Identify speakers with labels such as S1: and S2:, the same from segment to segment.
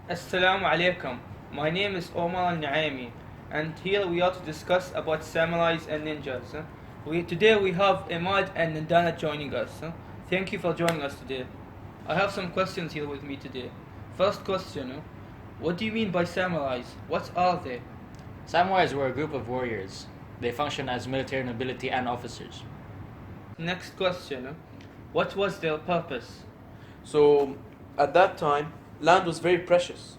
S1: Assalamu alaikum. My name is Omar Al-Naimi, and here we are to discuss about samurais and ninjas. Today we have Imad and Nandana joining us. Thank you for joining us today. I have some questions here with me today. First question, what do you mean by samurais? What are they?
S2: Samurais were a group of warriors. They functioned as military nobility and officers.
S1: Next question, what was their purpose?
S3: So at that time, land was very precious,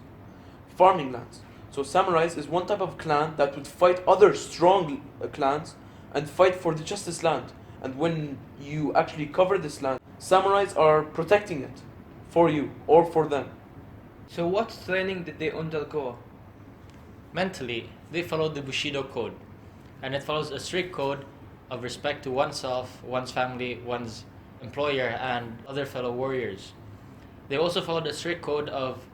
S3: farming lands. So samurais is one type of clan that would fight other strong clans and fight for the justice land. And when you actually cover this land, samurais are protecting it for you or for them.
S1: So what training did they undergo?
S2: Mentally, they followed the Bushido code, and it follows a strict code of respect to oneself, one's family, one's employer, and other fellow warriors. They also followed a strict code of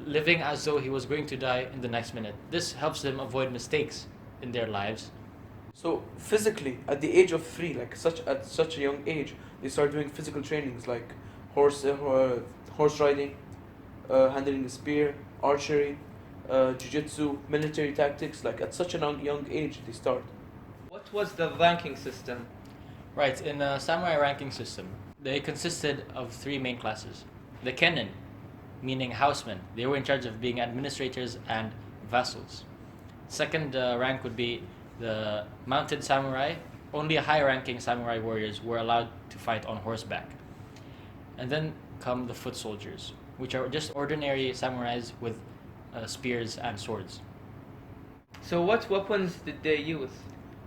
S2: living as though he was going to die in the next minute. This helps them avoid mistakes in their lives.
S3: So physically, at the age of 3, at such a young age, they start doing physical trainings like horse riding, handling a spear, archery, jiu-jitsu, military tactics. Like at such a young age, they start.
S1: What was the ranking system?
S2: Right, in the samurai ranking system, they consisted of three main classes. The kenin, meaning housemen. They were in charge of being administrators and vassals. Second rank would be the mounted samurai. Only high-ranking samurai warriors were allowed to fight on horseback. And then come the foot soldiers, which are just ordinary samurais with spears and swords.
S1: So what weapons did they use?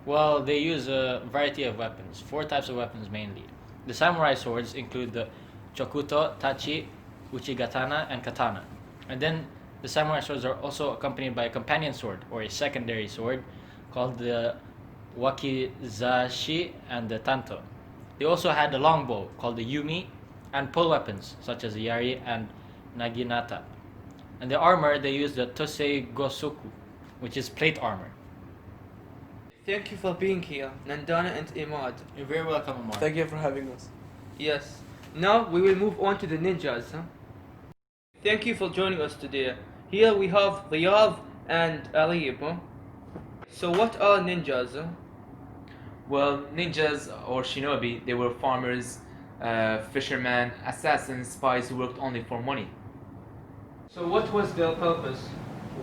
S2: Well, they use a variety of weapons, 4 types of weapons mainly. The samurai swords include the chokuto, tachi, uchigatana, and katana. And then the samurai swords are also accompanied by a companion sword, or a secondary sword, called the wakizashi and the tanto. They also had a longbow called the yumi, and pole weapons such as the yari and naginata. And the armor, they used the tosei gosoku, which is plate armor.
S1: Thank you for being here, Nandana and Imad.
S2: You're very welcome, Amar.
S3: Thank you for having us.
S1: Yes. Now we will move on to the ninjas. Thank you for joining us today. Here we have Riyadh and Arib. So what are ninjas?
S4: Well, ninjas or shinobi, they were farmers, fishermen, assassins, spies who worked only for money.
S1: So what was their purpose?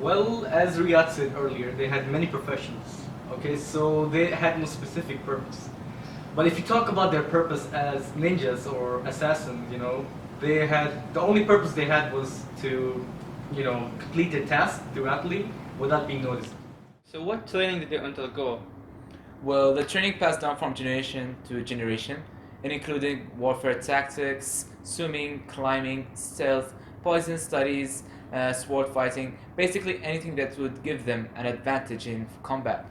S5: Well, as Riyadh said earlier, they had many professions. Okay, so they had no specific purpose. But if you talk about their purpose as ninjas or assassins, they had the only purpose they had was to, complete a task directly without being noticed.
S1: So what training did they undergo?
S4: Well, the training passed down from generation to generation. It included warfare tactics, swimming, climbing, stealth, poison studies, sword fighting, basically anything that would give them an advantage in combat.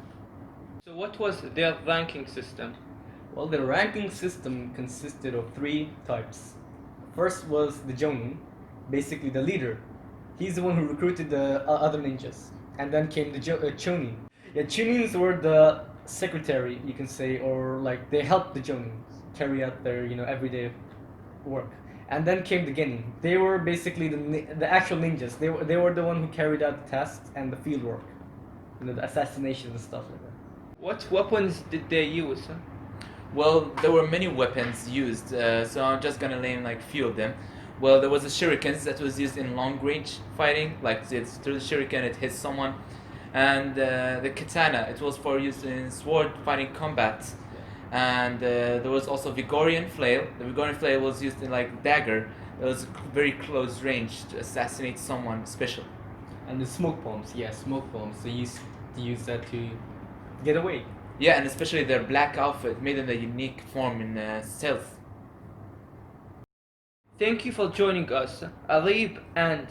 S1: So what was their ranking system?
S5: Well, the ranking system consisted of 3 types. First was the Jonin, basically the leader. He's the one who recruited the other ninjas. And then came the Chunin. Yeah, Chunins were the secretary, you can say, or like they helped the Jonins carry out their everyday work. And then came the Genin. They were basically the actual ninjas. They were the one who carried out the tasks and the field work, the assassinations and stuff like that.
S1: What weapons did they use?
S4: Well, there were many weapons used, so I'm just gonna name like few of them. Well, there was the shurikens that was used in long range fighting, like it's through the shuriken it hits someone, and the katana, it was for use in sword fighting combat, and there was also Vigorian flail. The Vigorian flail was used in like dagger. It was very close range to assassinate someone special.
S5: And the smoke bombs, smoke bombs. They used to use that to get away.
S4: Yeah, and especially their black outfit made them a unique form in stealth.
S1: Thank you for joining us, Arib and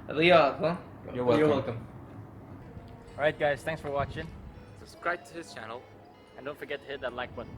S1: Riyadh.
S4: You're welcome.
S5: You're welcome.
S2: Alright guys, thanks for watching.
S4: Subscribe to his channel.
S2: And don't forget to hit that like button.